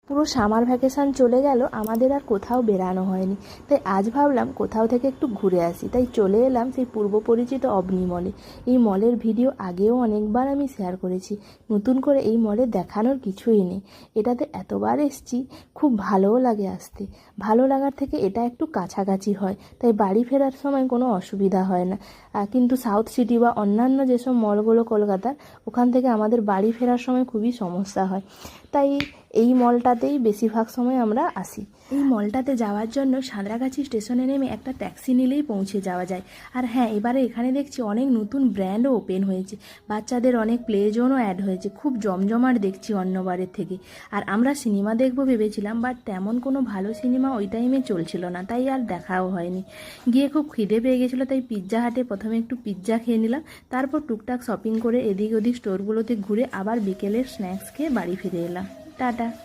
পুরো summer vacation চলে গেল, আমাদের আর কোথাও বেরানো হয়নি। তাই আজ ভাবলাম কোথাও থেকে একটু ঘুরে আসি। তাই চলে এলাম সেই পূর্ব পরিচিত অবনি মলে। এই মলের ভিডিও আগেও অনেকবার আমি শেয়ার করেছি, নতুন করে এই মলে দেখানোর কিছুই নেই। এটাতে এতবার এসছি, খুব ভালোও লাগে আসতে। ভালো লাগার থেকে এটা একটু কাছাকাছি হয়, তাই বাড়ি ফেরার সময় কোনো অসুবিধা হয় না। কিন্তু সাউথ সিটি বা অন্যান্য যেসব মলগুলো কলকাতার, ওখান থেকে আমাদের বাড়ি ফেরার সময় খুবই সমস্যা হয়। তাই এই মলটাতেই বেশিরভাগ সময় আমরা আসি। এই মলটাতে যাওয়ার জন্য সাঁতরাগাছি স্টেশনে নেমে একটা ট্যাক্সি নিলেই পৌঁছে যাওয়া যায়। আর হ্যাঁ, এবারে এখানে দেখছি অনেক নতুন ব্র্যান্ডও ওপেন হয়েছে, বাচ্চাদের অনেক প্লে জোনও অ্যাড হয়েছে। খুব জমজমাট দেখছি অন্যবারের থেকে। আর আমরা সিনেমা দেখবো ভেবেছিলাম, বাট তেমন কোনো ভালো সিনেমা ওই টাইমে চলছিল না, তাই আর দেখাও হয়নি। গিয়ে খুব খিদে পেয়ে গেছিলো, তাই পিৎজা হাটে প্রথমে একটু পিৎজা খেয়ে নিলাম। তারপর টুকটাক শপিং করে এদিক ওদিক স্টোরগুলোতে ঘুরে আবার বিকেলের স্ন্যাক্স খেয়ে বাড়ি ফিরে এলাম। টাটা।